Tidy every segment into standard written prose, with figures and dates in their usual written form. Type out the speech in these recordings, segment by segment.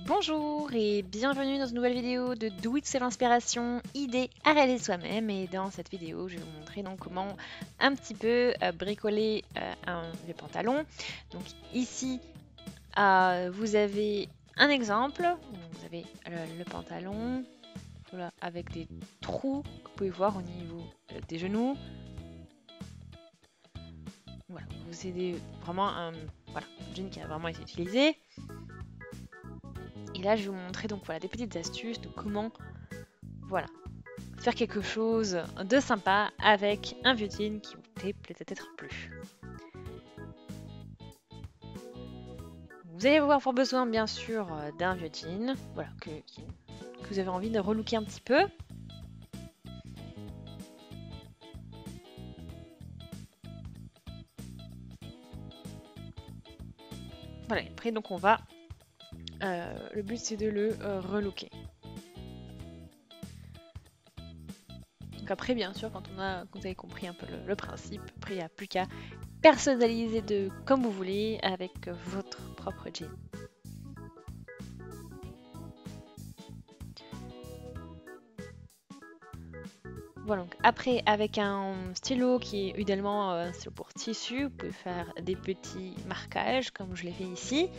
Bonjour et bienvenue dans une nouvelle vidéo de Do It Self Inspiration, idée à réaliser soi-même. Et dans cette vidéo, je vais vous montrer donc comment un petit peu bricoler le pantalon. Donc ici, vous avez un exemple. Vous avez le pantalon, voilà, avec des trous que vous pouvez voir au niveau des genoux. Voilà, vous avez vraiment un jean qui a vraiment été utilisé. Et là, je vais vous montrer donc voilà des petites astuces de comment faire quelque chose de sympa avec un vieux jean qui vous plaît peut-être plus. Vous allez avoir besoin bien sûr d'un vieux jean, voilà, que vous avez envie de relooker un petit peu. Voilà, après donc on va, le but c'est de le relooker. Donc après bien sûr quand vous avez compris un peu le principe, après il n'y a plus qu'à personnaliser comme vous voulez avec votre propre jean. Voilà, donc après avec un stylo qui est idéalement un stylo pour tissu, vous pouvez faire des petits marquages comme je l'ai fait ici.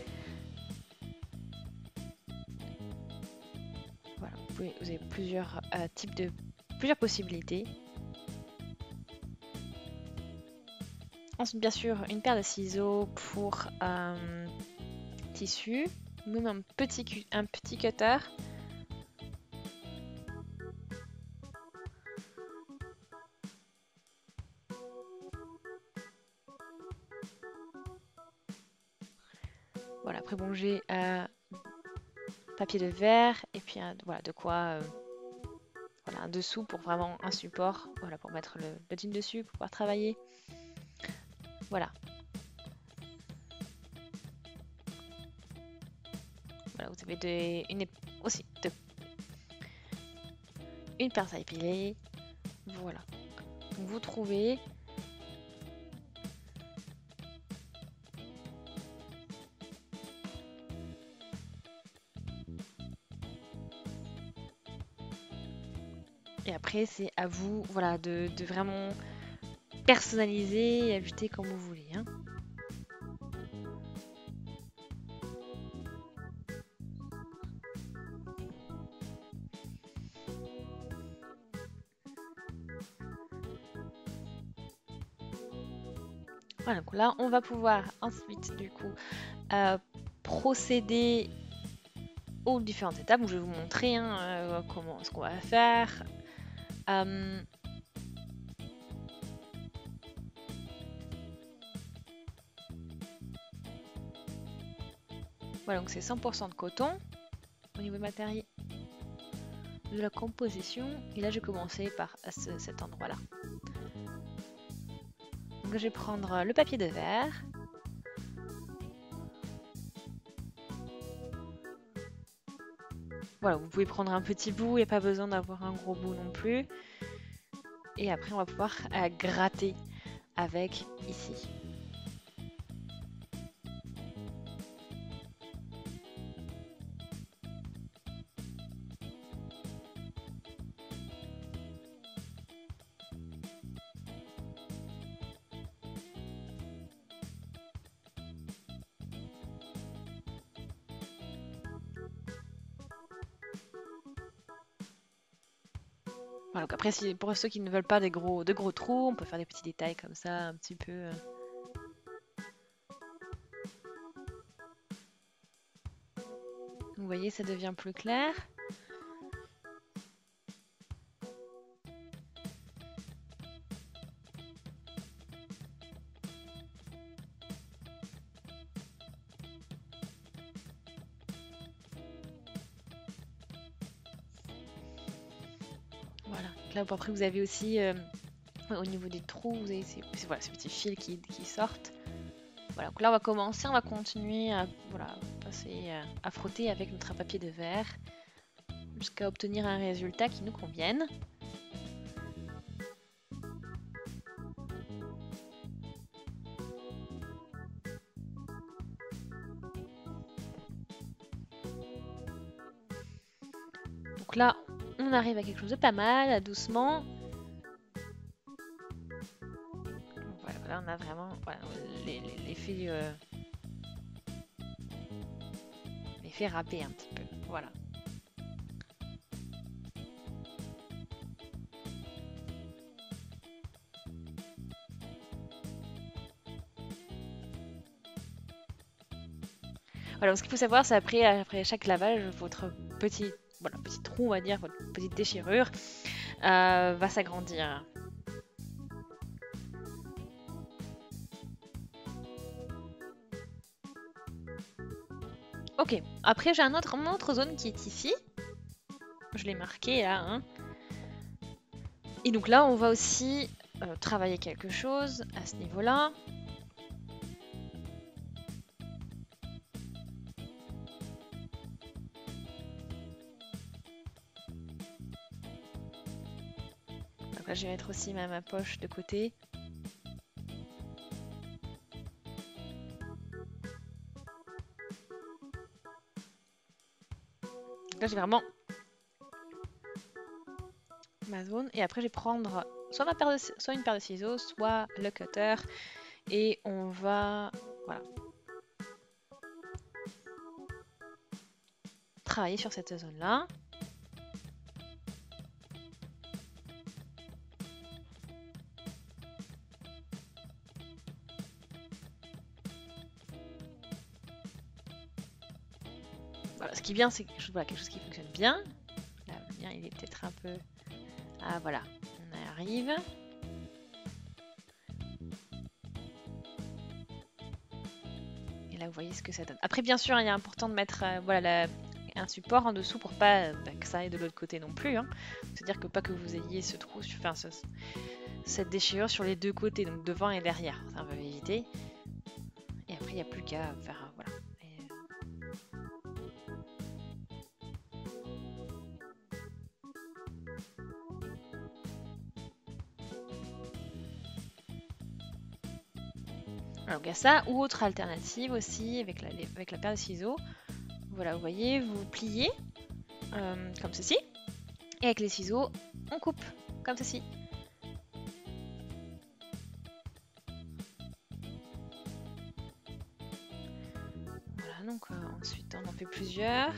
Voilà, vous avez plusieurs plusieurs possibilités. Ensuite, bien sûr, une paire de ciseaux pour tissu, même un petit cutter. Voilà, après bon, j'ai papier de verre et puis voilà, de quoi voilà, un dessous pour vraiment un support, voilà, pour mettre le jean dessus, pour pouvoir travailler. Voilà. Voilà, vous avez aussi une pince à épiler. Voilà. Donc vous trouvez. Et après, c'est à vous, voilà, de vraiment personnaliser et ajouter comme vous voulez, hein. Voilà, donc là, on va pouvoir ensuite, du coup, procéder aux différentes étapes où je vais vous montrer hein, comment ce qu'on va faire. Voilà, donc c'est 100% de coton au niveau matériel de la composition. Et là, je vais commencer par cet endroit-là. Donc, je vais prendre le papier de verre. Voilà, vous pouvez prendre un petit bout, il n'y a pas besoin d'avoir un gros bout non plus. Et après, on va pouvoir gratter avec ici. Voilà, donc après, pour ceux qui ne veulent pas de gros trous, on peut faire des petits détails comme ça, un petit peu. Vous voyez, ça devient plus clair. Voilà. Là, après, vous avez aussi, au niveau des trous, vous avez ces petits fils qui sortent. Voilà, donc là, on va commencer, on va continuer à passer à frotter avec notre papier de verre jusqu'à obtenir un résultat qui nous convienne. Donc là, on arrive à quelque chose de pas mal, doucement. Voilà, là on a vraiment voilà, l'effet râpé un petit peu. Voilà. Voilà, ce qu'il faut savoir, c'est après chaque lavage, votre petit trou, on va dire, votre petite déchirure va s'agrandir. Ok, après j'ai une autre zone qui est ici. Je l'ai marqué là. Hein. Et donc là, on va aussi travailler quelque chose à ce niveau-là. Donc là, je vais mettre aussi ma poche de côté. Donc là, j'ai vraiment ma zone. Et après, je vais prendre soit une paire de ciseaux, soit le cutter. Et on va voilà, travailler sur cette zone-là. Voilà, ce qui est bien, c'est quelque chose qui fonctionne bien. Là, le mien, il est peut-être un peu... Ah, voilà, on arrive. Et là, vous voyez ce que ça donne. Après, bien sûr, il est important de mettre voilà, un support en dessous pour pas que ça aille de l'autre côté non plus. Hein. C'est-à-dire que pas que vous ayez ce trou, enfin, cette déchirure sur les deux côtés, donc devant et derrière. Ça, on va éviter. Et après, il n'y a plus qu'à faire... voilà. Alors, il y a ça, ou autre alternative aussi, avec la paire de ciseaux. Voilà, vous voyez, vous pliez comme ceci. Et avec les ciseaux, on coupe comme ceci. Voilà, donc ensuite on en fait plusieurs.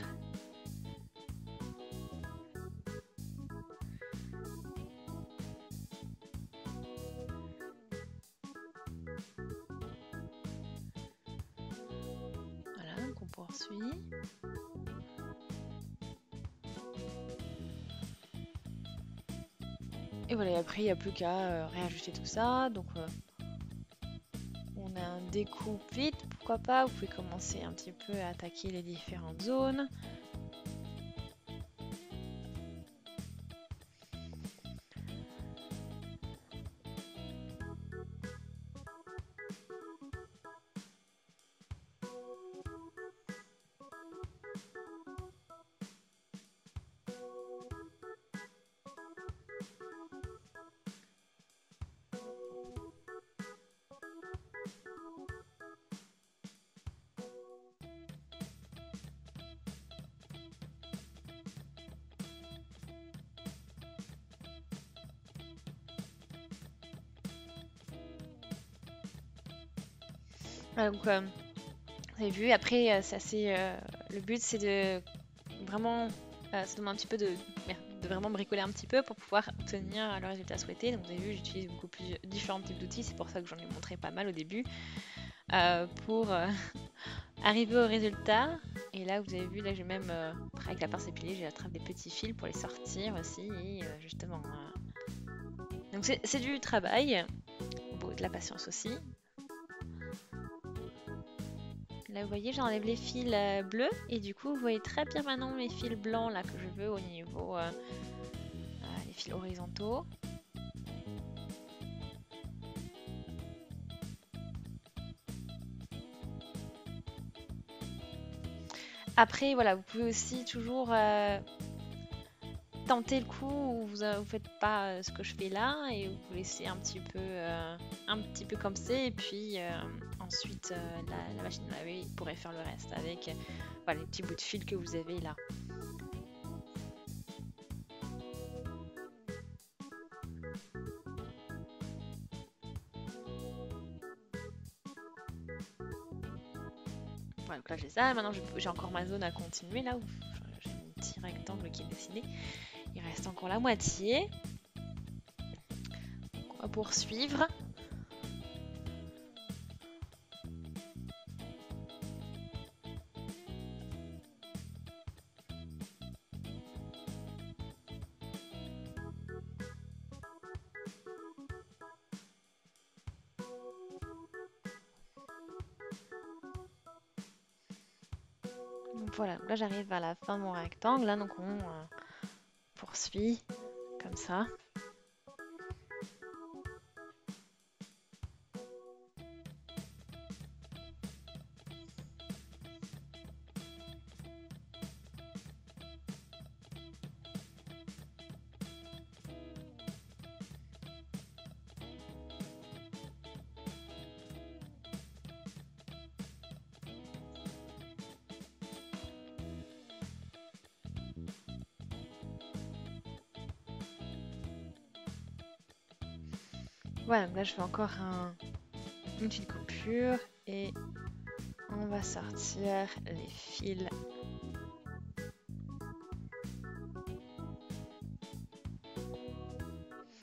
Voilà, donc on poursuit. Et voilà, après il n'y a plus qu'à réajuster tout ça. Donc on a un découpe vite, pourquoi pas. Vous pouvez commencer un petit peu à attaquer les différentes zones. Voilà, donc vous avez vu, après c'est assez... le but c'est de vraiment... ça demande un petit peu de vraiment bricoler un petit peu pour pouvoir obtenir le résultat souhaité. Donc vous avez vu, j'utilise beaucoup plus différents types d'outils, c'est pour ça que j'en ai montré pas mal au début, pour arriver au résultat. Et là vous avez vu, là j'ai même, avec la pince épilée, j'ai attrapé des petits fils pour les sortir aussi, et justement... Donc c'est du travail, de la patience aussi. Là, vous voyez, j'enlève les fils bleus et du coup, vous voyez très bien maintenant mes fils blancs là que je veux au niveau les fils horizontaux. Après, voilà, vous pouvez aussi toujours tenter le coup où vous faites pas ce que je fais là et vous laissez un petit peu comme c'est, et puis ensuite la machine à laver pourrait faire le reste avec voilà, les petits bouts de fil que vous avez là. Voilà, donc là j'ai ça. Maintenant j'ai encore ma zone à continuer là où j'ai un petit rectangle qui est dessiné. Il reste encore la moitié. Donc on va poursuivre. Donc voilà, là j'arrive à la fin de mon rectangle, là donc on poursuit comme ça. Voilà, donc là je fais encore une petite coupure et on va sortir les fils.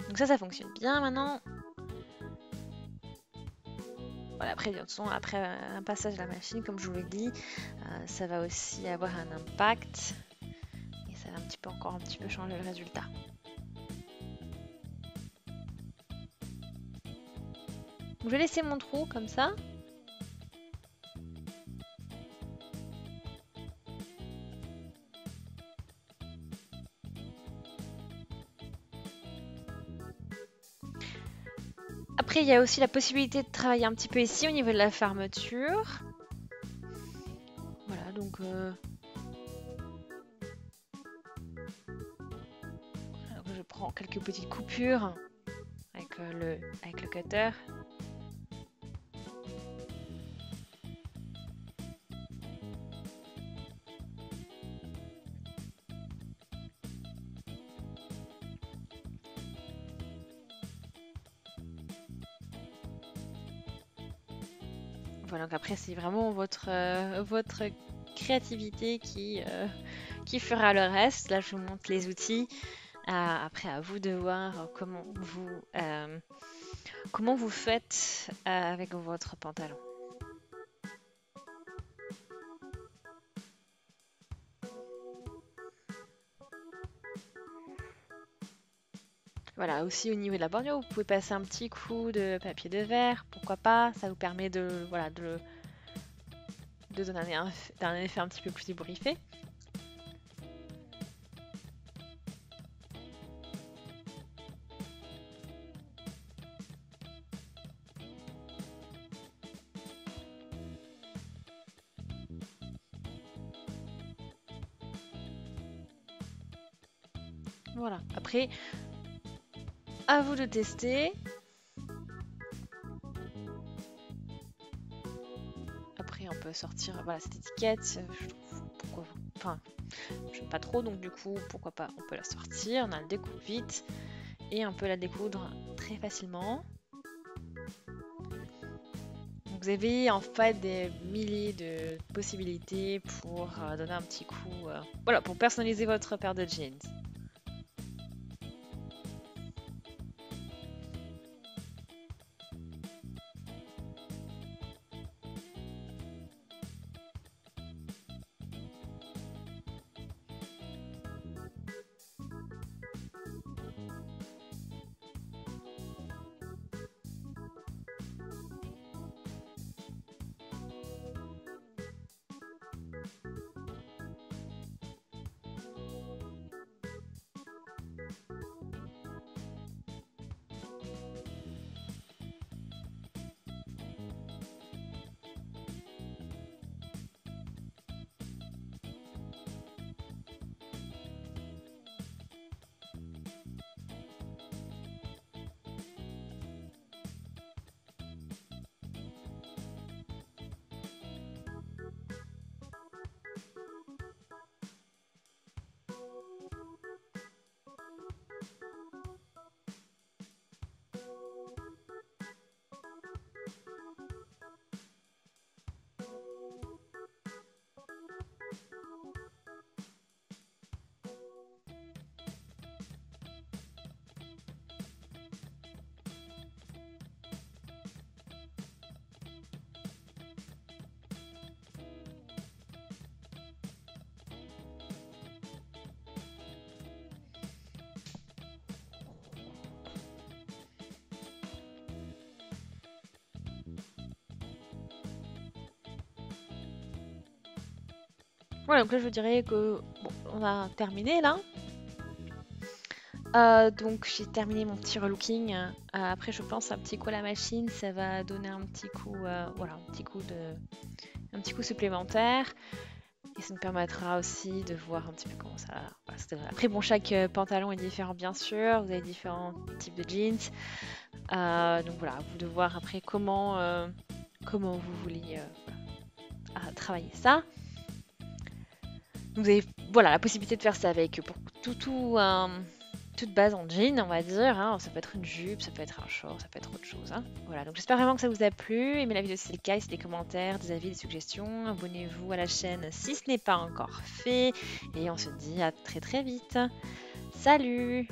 Donc ça fonctionne bien maintenant. Voilà, après, de toute façon, après un passage à la machine, comme je vous l'ai dit, ça va aussi avoir un impact et ça va encore un petit peu changer le résultat. Donc, je vais laisser mon trou comme ça. Après, il y a aussi la possibilité de travailler un petit peu ici au niveau de la fermeture. Voilà, donc je prends quelques petites coupures avec le cutter. Voilà, donc après c'est vraiment votre créativité qui fera le reste. Là je vous montre les outils. Après à vous de voir comment vous faites avec votre pantalon. Voilà, aussi au niveau de la bordure, vous pouvez passer un petit coup de papier de verre, pourquoi pas, ça vous permet de donner un effet un petit peu plus ébouriffé. Voilà, après, à vous de tester. Après, on peut sortir voilà, cette étiquette, je trouve, j'aime pas trop, donc du coup, pourquoi pas, on peut la sortir, on a le découpe vite, et on peut la découdre très facilement. Donc, vous avez en fait des milliers de possibilités pour donner un petit coup, voilà, pour personnaliser votre paire de jeans. Voilà, donc là je dirais que bon, on a terminé là. Donc j'ai terminé mon petit relooking. Après je pense un petit coup à la machine, ça va donner un petit coup, voilà, un petit coup supplémentaire. Et ça me permettra aussi de voir un petit peu comment ça. Voilà, après bon, chaque pantalon est différent bien sûr. Vous avez différents types de jeans. Donc voilà, à vous de voir après comment vous voulez travailler ça. Donc vous avez voilà, la possibilité de faire ça avec pour toute base en jean, on va dire. Hein. Ça peut être une jupe, ça peut être un short, ça peut être autre chose. Hein. Voilà, donc j'espère vraiment que ça vous a plu. Aimez la vidéo si c'est le cas, laissez des commentaires, des avis, des suggestions. Abonnez-vous à la chaîne si ce n'est pas encore fait. Et on se dit à très très vite. Salut!